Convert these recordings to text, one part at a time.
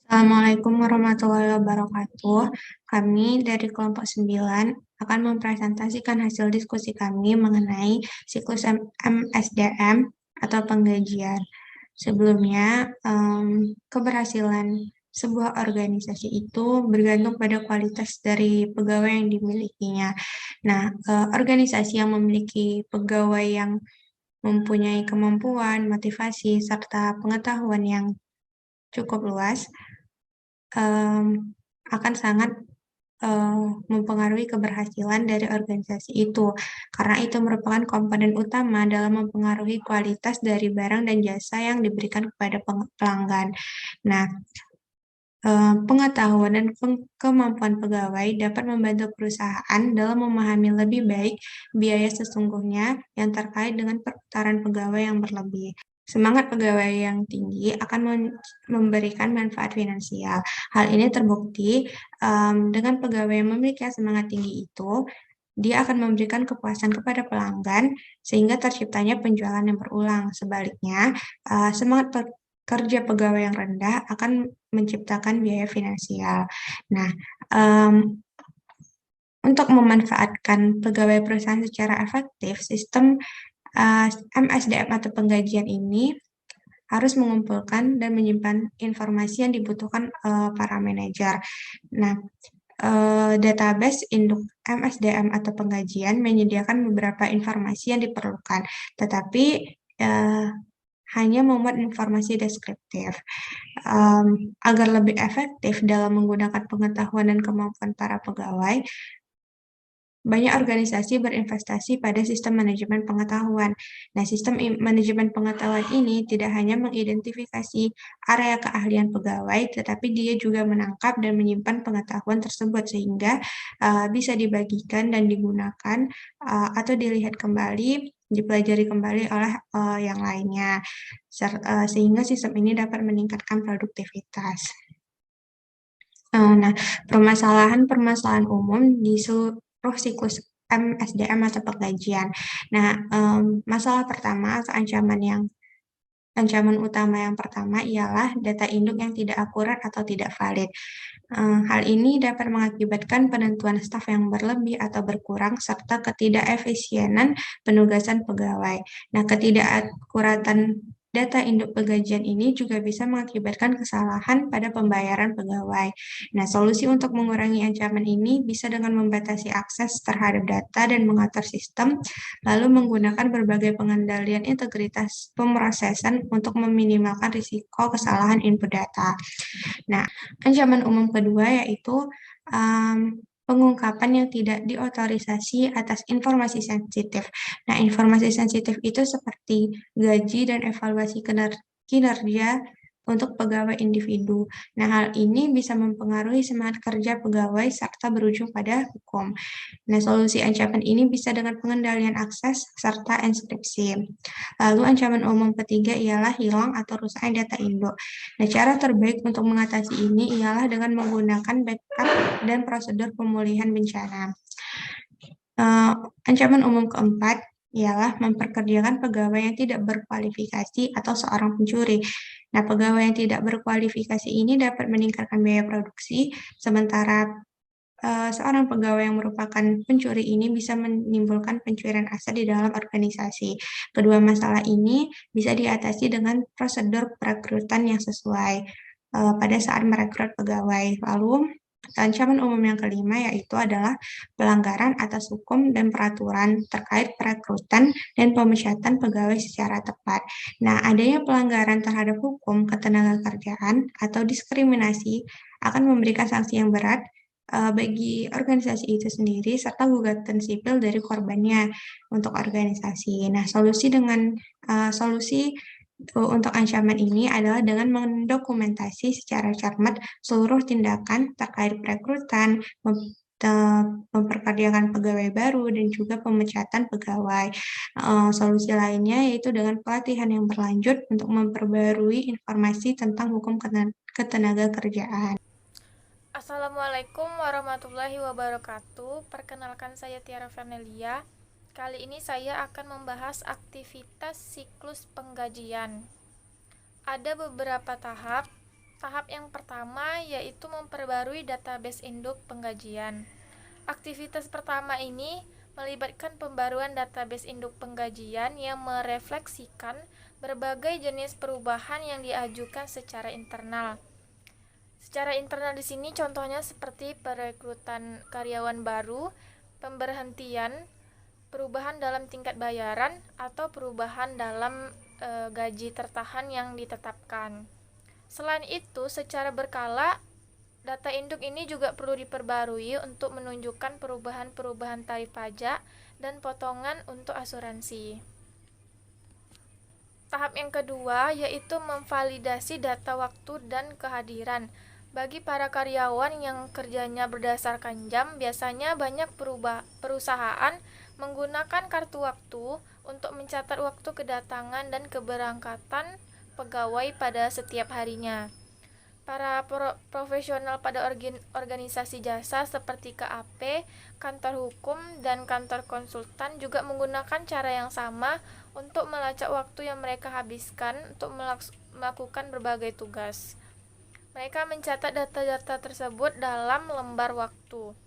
Assalamualaikum warahmatullahi wabarakatuh. Kami dari kelompok 9 akan mempresentasikan hasil diskusi kami mengenai siklus MSDM atau penggajian. Sebelumnya, keberhasilan sebuah organisasi itu bergantung pada kualitas dari pegawai yang dimilikinya. Nah, organisasi yang memiliki pegawai yang mempunyai kemampuan, motivasi, serta pengetahuan yang cukup luas em, akan sangat mempengaruhi keberhasilan dari organisasi itu, karena itu merupakan komponen utama dalam mempengaruhi kualitas dari barang dan jasa yang diberikan kepada pelanggan. Nah, pengetahuan dan kemampuan pegawai dapat membantu perusahaan dalam memahami lebih baik biaya sesungguhnya yang terkait dengan perputaran pegawai yang berlebih. Semangat pegawai yang tinggi akan memberikan manfaat finansial. Hal ini terbukti dengan pegawai yang memiliki semangat tinggi itu, dia akan memberikan kepuasan kepada pelanggan sehingga terciptanya penjualan yang berulang. Sebaliknya, semangat kerja pegawai yang rendah akan menciptakan biaya finansial. Nah, untuk memanfaatkan pegawai perusahaan secara efektif, sistem MSDM atau penggajian ini harus mengumpulkan dan menyimpan informasi yang dibutuhkan para manajer. Nah, database induk MSDM atau penggajian menyediakan beberapa informasi yang diperlukan, tetapi hanya memuat informasi deskriptif. Agar lebih efektif dalam menggunakan pengetahuan dan kemampuan para pegawai, banyak organisasi berinvestasi pada sistem manajemen pengetahuan. Nah, sistem manajemen pengetahuan ini tidak hanya mengidentifikasi area keahlian pegawai, tetapi dia juga menangkap dan menyimpan pengetahuan tersebut sehingga bisa dibagikan dan digunakan atau dilihat kembali, dipelajari kembali oleh yang lainnya, sehingga sistem ini dapat meningkatkan produktivitas. Nah, permasalahan-permasalahan umum di seluruh siklus MSDM atau penggajian. Nah, masalah pertama atau ancaman utama yang pertama ialah data induk yang tidak akurat atau tidak valid. Hal ini dapat mengakibatkan penentuan staf yang berlebih atau berkurang serta ketidakefisienan penugasan pegawai. Nah, ketidakakuratan data induk penggajian ini juga bisa mengakibatkan kesalahan pada pembayaran pegawai. Nah, solusi untuk mengurangi ancaman ini bisa dengan membatasi akses terhadap data dan mengatur sistem, lalu menggunakan berbagai pengendalian integritas pemrosesan untuk meminimalkan risiko kesalahan input data. Nah, ancaman umum kedua yaitu pengungkapan yang tidak diotorisasi atas informasi sensitif. Nah, informasi sensitif itu seperti gaji dan evaluasi kinerja untuk pegawai individu. Nah, hal ini bisa mempengaruhi semangat kerja pegawai serta berujung pada hukum. Nah, solusi ancaman ini bisa dengan pengendalian akses serta enkripsi. Lalu ancaman umum ketiga ialah hilang atau rusaknya data induk. Nah, cara terbaik untuk mengatasi ini ialah dengan menggunakan backup dan prosedur pemulihan bencana. Ancaman umum keempat ialah memperkerjakan pegawai yang tidak berkualifikasi atau seorang pencuri. Nah, pegawai yang tidak berkualifikasi ini dapat meningkatkan biaya produksi, sementara seorang pegawai yang merupakan pencuri ini bisa menimbulkan pencurian aset di dalam organisasi. Kedua masalah ini bisa diatasi dengan prosedur perekrutan yang sesuai pada saat merekrut pegawai. Lalu, ancaman umum yang kelima yaitu adalah pelanggaran atas hukum dan peraturan terkait perekrutan dan pemecatan pegawai secara tepat. Nah, adanya pelanggaran terhadap hukum ketenagakerjaan atau diskriminasi akan memberikan sanksi yang berat bagi organisasi itu sendiri serta gugatan sipil dari korbannya untuk organisasi. Nah, solusi untuk ancaman ini adalah dengan mendokumentasi secara cermat seluruh tindakan terkait perekrutan, memperkerjakan pegawai baru dan juga pemecatan pegawai. Solusi lainnya yaitu dengan pelatihan yang berlanjut untuk memperbarui informasi tentang hukum ketenaga kerjaan. Assalamualaikum warahmatullahi wabarakatuh. Perkenalkan saya Tiara Vanelia. Kali ini saya akan membahas aktivitas siklus penggajian. Ada beberapa tahap Tahap yang pertama yaitu memperbarui database induk penggajian. Aktivitas pertama ini melibatkan pembaruan database induk penggajian yang merefleksikan berbagai jenis perubahan yang diajukan secara internal. Secara internal di sini contohnya seperti perekrutan karyawan baru, pemberhentian, perubahan dalam tingkat bayaran, atau perubahan dalam gaji tertahan yang ditetapkan. Selain itu, secara berkala, data induk ini juga perlu diperbarui untuk menunjukkan perubahan-perubahan tarif pajak dan potongan untuk asuransi. Tahap yang kedua yaitu memvalidasi data waktu dan kehadiran. Bagi para karyawan yang kerjanya berdasarkan jam, biasanya banyak perusahaan menggunakan kartu waktu untuk mencatat waktu kedatangan dan keberangkatan pegawai pada setiap harinya. Para profesional pada organisasi jasa seperti KAP, kantor hukum, dan kantor konsultan juga menggunakan cara yang sama untuk melacak waktu yang mereka habiskan untuk melakukan berbagai tugas. Mereka mencatat data-data tersebut dalam lembar waktu.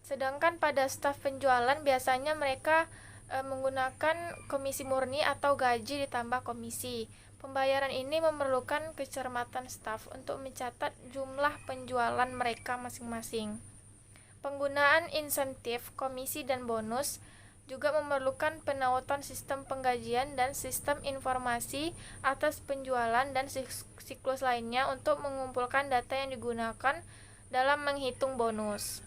Sedangkan pada staf penjualan biasanya mereka menggunakan komisi murni atau gaji ditambah komisi. Pembayaran ini memerlukan kecermatan staf untuk mencatat jumlah penjualan mereka masing-masing. Penggunaan insentif, komisi, dan bonus juga memerlukan penautan sistem penggajian dan sistem informasi atas penjualan dan siklus lainnya untuk mengumpulkan data yang digunakan dalam menghitung bonus.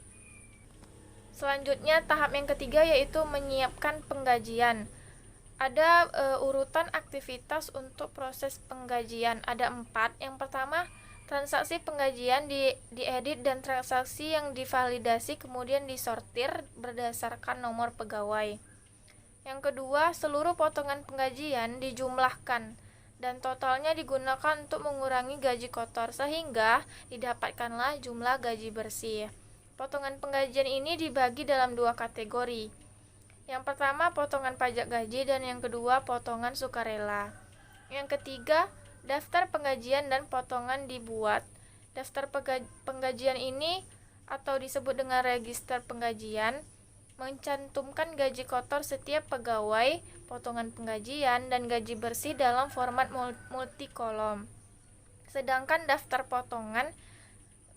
Selanjutnya, tahap yang ketiga yaitu menyiapkan penggajian. Ada urutan aktivitas untuk proses penggajian. Ada 4. Yang pertama, transaksi penggajian diedit dan transaksi yang divalidasi kemudian disortir berdasarkan nomor pegawai. Yang kedua, seluruh potongan penggajian dijumlahkan dan totalnya digunakan untuk mengurangi gaji kotor sehingga didapatkanlah jumlah gaji bersih. Potongan penggajian ini dibagi dalam 2 kategori. Yang pertama, potongan pajak gaji, dan yang kedua, potongan sukarela. Yang ketiga, daftar penggajian dan potongan dibuat. Daftar penggajian ini atau disebut dengan register penggajian mencantumkan gaji kotor setiap pegawai, potongan penggajian, dan gaji bersih dalam format multikolom. Sedangkan daftar potongan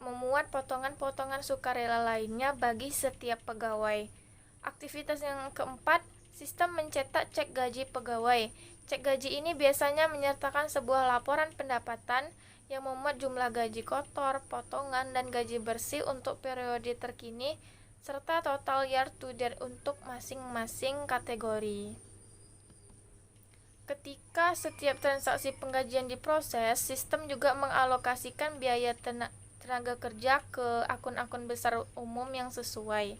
memuat potongan-potongan sukarela lainnya bagi setiap pegawai. Aktivitas yang keempat, sistem mencetak cek gaji pegawai. Cek gaji ini biasanya menyertakan sebuah laporan pendapatan yang memuat jumlah gaji kotor, potongan, dan gaji bersih untuk periode terkini, serta total year to date untuk masing-masing kategori. Ketika setiap transaksi penggajian diproses, sistem juga mengalokasikan biaya tenaga kerja ke akun-akun besar umum yang sesuai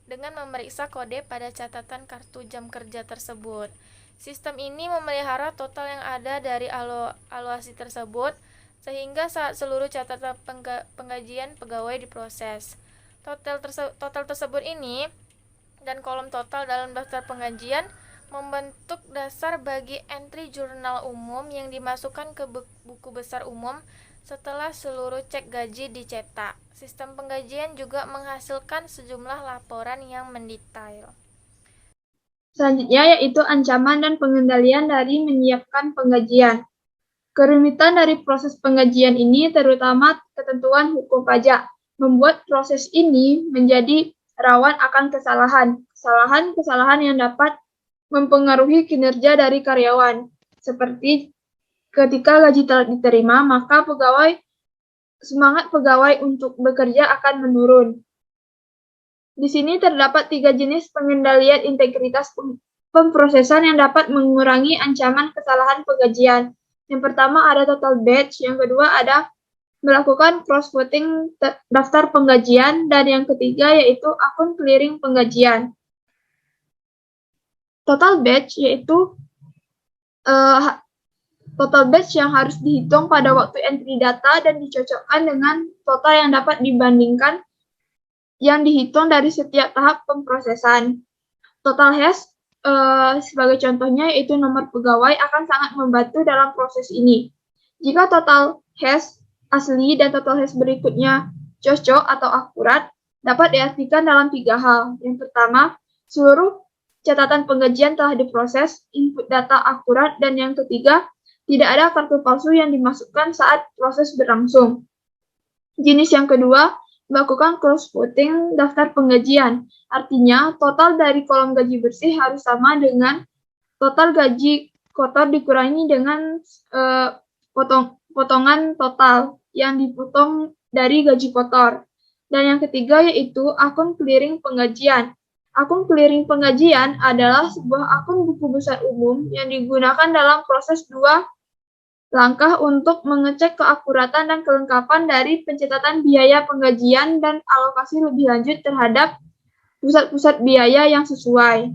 dengan memeriksa kode pada catatan kartu jam kerja tersebut. Sistem ini memelihara total yang ada dari aluasi tersebut sehingga saat seluruh catatan penggajian pegawai diproses, total tersebut ini dan kolom total dalam daftar penggajian membentuk dasar bagi entry jurnal umum yang dimasukkan ke buku besar umum setelah seluruh cek gaji dicetak. Sistem penggajian juga menghasilkan sejumlah laporan yang mendetail. Selanjutnya yaitu ancaman dan pengendalian dari menyiapkan penggajian. Kerumitan dari proses penggajian ini terutama ketentuan hukum pajak, membuat proses ini menjadi rawan akan kesalahan yang dapat mempengaruhi kinerja dari karyawan, seperti ketika gaji telah diterima, maka semangat pegawai untuk bekerja akan menurun. Di sini terdapat 3 jenis pengendalian integritas pemprosesan yang dapat mengurangi ancaman kesalahan penggajian. Yang pertama ada total batch, yang kedua ada melakukan cross-voting daftar penggajian, dan yang ketiga yaitu akun clearing penggajian. Total batch yaitu total batch yang harus dihitung pada waktu entry data dan dicocokkan dengan total yang dapat dibandingkan yang dihitung dari setiap tahap pemprosesan. Total hash sebagai contohnya yaitu nomor pegawai akan sangat membantu dalam proses ini. Jika total hash asli dan total hash berikutnya cocok atau akurat dapat diartikan dalam 3 hal. Yang pertama, seluruh catatan penggajian telah diproses, input data akurat, dan yang ketiga, tidak ada kartu palsu yang dimasukkan saat proses berlangsung. Jenis yang kedua, melakukan cross-voting daftar penggajian. Artinya, total dari kolom gaji bersih harus sama dengan total gaji kotor dikurangi dengan potongan total yang dipotong dari gaji kotor. Dan yang ketiga yaitu akun clearing penggajian. Akun clearing penggajian adalah sebuah akun buku besar umum yang digunakan dalam proses 2 langkah untuk mengecek keakuratan dan kelengkapan dari pencatatan biaya penggajian dan alokasi lebih lanjut terhadap pusat-pusat biaya yang sesuai.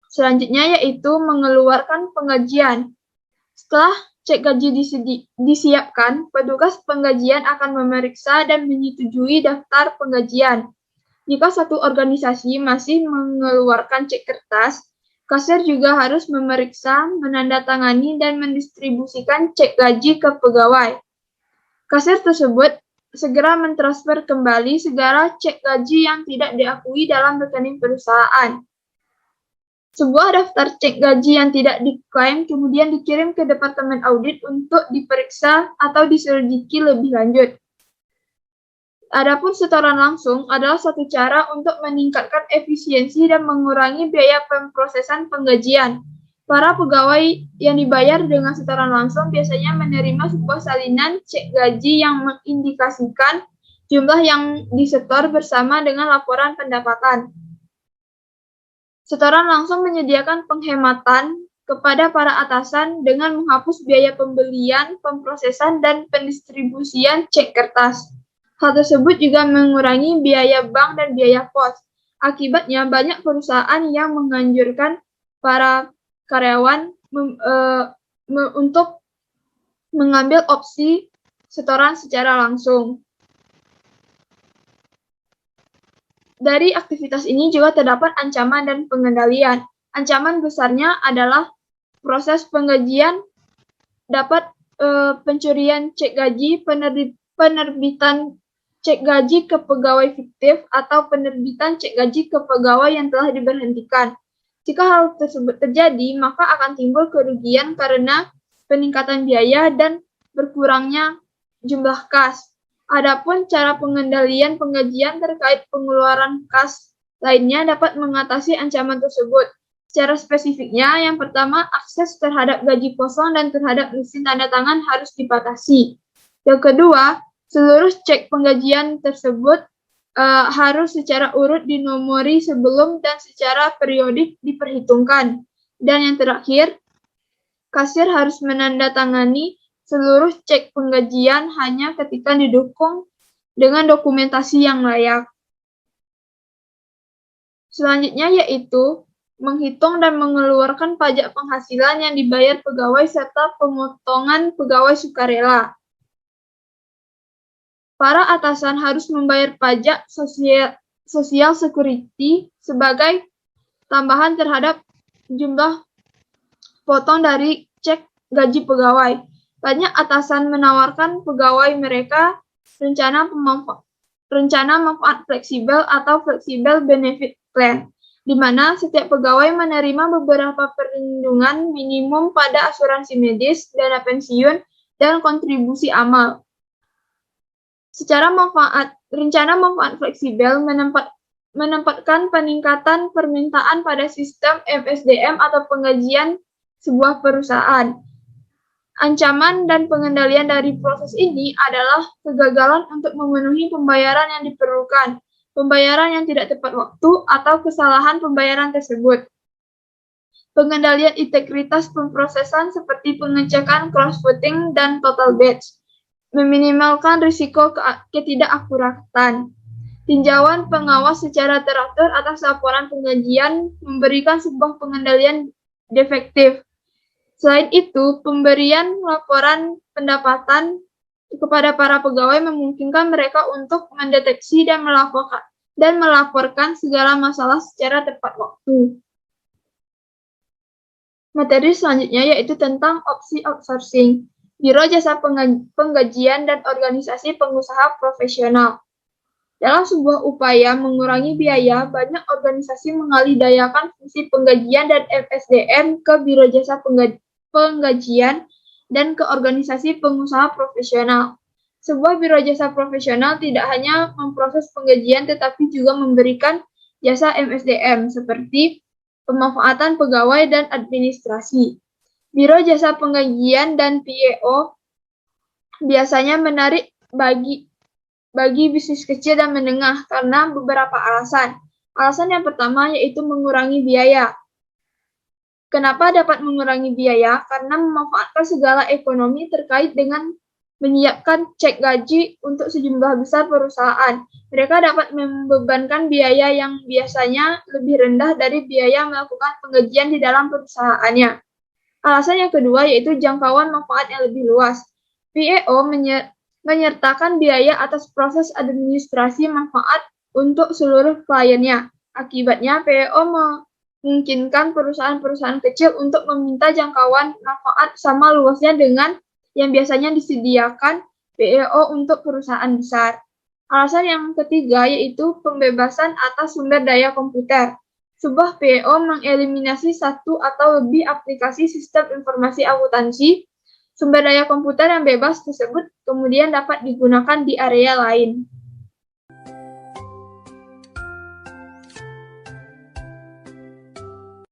Selanjutnya yaitu mengeluarkan penggajian. Setelah cek gaji disiapkan, petugas penggajian akan memeriksa dan menyetujui daftar penggajian. Jika satu organisasi masih mengeluarkan cek kertas, kasir juga harus memeriksa, menandatangani, dan mendistribusikan cek gaji ke pegawai. Kasir tersebut segera mentransfer kembali segala cek gaji yang tidak diakui dalam rekening perusahaan. Sebuah daftar cek gaji yang tidak diklaim kemudian dikirim ke Departemen Audit untuk diperiksa atau diselidiki lebih lanjut. Adapun setoran langsung adalah satu cara untuk meningkatkan efisiensi dan mengurangi biaya pemrosesan penggajian. Para pegawai yang dibayar dengan setoran langsung biasanya menerima sebuah salinan cek gaji yang mengindikasikan jumlah yang disetor bersama dengan laporan pendapatan. Setoran langsung menyediakan penghematan kepada para atasan dengan menghapus biaya pembelian, pemrosesan, dan pendistribusian cek kertas. Hal tersebut juga mengurangi biaya bank dan biaya pos. Akibatnya, banyak perusahaan yang menganjurkan para karyawan untuk mengambil opsi setoran secara langsung. Dari aktivitas ini juga terdapat ancaman dan pengendalian. Ancaman besarnya adalah proses penggajian dapat pencurian cek gaji, penerbitan cek gaji ke pegawai fiktif, atau penerbitan cek gaji ke pegawai yang telah diberhentikan. Jika hal tersebut terjadi, maka akan timbul kerugian karena peningkatan biaya dan berkurangnya jumlah kas. Adapun cara pengendalian penggajian terkait pengeluaran kas lainnya dapat mengatasi ancaman tersebut. Secara spesifiknya, yang pertama, akses terhadap gaji kosong dan terhadap mesin tanda tangan harus dibatasi. Yang kedua, seluruh cek penggajian tersebut harus secara urut dinomori sebelum dan secara periodik diperhitungkan. Dan yang terakhir, kasir harus menandatangani seluruh cek penggajian hanya ketika didukung dengan dokumentasi yang layak. Selanjutnya yaitu menghitung dan mengeluarkan pajak penghasilan yang dibayar pegawai serta pemotongan pegawai sukarela. Para atasan harus membayar pajak Social Security sebagai tambahan terhadap jumlah potong dari cek gaji pegawai. Banyak atasan menawarkan pegawai mereka rencana manfaat fleksibel atau fleksibel benefit plan, di mana setiap pegawai menerima beberapa perlindungan minimum pada asuransi medis, dana pensiun, dan kontribusi amal. Secara rencana manfaat fleksibel menempatkan peningkatan permintaan pada sistem FSDM atau penggajian sebuah perusahaan. Ancaman dan pengendalian dari proses ini adalah kegagalan untuk memenuhi pembayaran yang diperlukan, pembayaran yang tidak tepat waktu, atau kesalahan pembayaran tersebut. Pengendalian integritas pemrosesan seperti pengecekan cross-voting dan total batch, meminimalkan risiko ketidakakuratan. Tinjauan pengawas secara teratur atas laporan penggajian memberikan sebuah pengendalian defektif. Selain itu, pemberian laporan pendapatan kepada para pegawai memungkinkan mereka untuk mendeteksi dan melaporkan segala masalah secara tepat waktu. Materi selanjutnya yaitu tentang opsi outsourcing, Biro Jasa Penggajian dan Organisasi Pengusaha Profesional. Dalam sebuah upaya mengurangi biaya, banyak organisasi mengalihdayakan fungsi penggajian dan MSDM ke Biro Jasa Penggajian dan ke organisasi pengusaha profesional. Sebuah biro jasa profesional tidak hanya memproses penggajian tetapi juga memberikan jasa MSDM seperti pemanfaatan pegawai dan administrasi. Biro Jasa Penggajian dan PEO biasanya menarik bagi bisnis kecil dan menengah karena beberapa alasan. Alasan yang pertama yaitu mengurangi biaya. Kenapa dapat mengurangi biaya? Karena memanfaatkan segala ekonomi terkait dengan menyiapkan cek gaji untuk sejumlah besar perusahaan. Mereka dapat membebankan biaya yang biasanya lebih rendah dari biaya melakukan penggajian di dalam perusahaannya. Alasan yang kedua yaitu jangkauan manfaat yang lebih luas. PEO menyertakan biaya atas proses administrasi manfaat untuk seluruh kliennya. Akibatnya, PEO memungkinkan perusahaan-perusahaan kecil untuk meminta jangkauan manfaat sama luasnya dengan yang biasanya disediakan PEO untuk perusahaan besar. Alasan yang ketiga yaitu pembebasan atas sumber daya komputer. Sebuah PEO mengeliminasi satu atau lebih aplikasi sistem informasi akuntansi. Sumber daya komputer yang bebas tersebut kemudian dapat digunakan di area lain.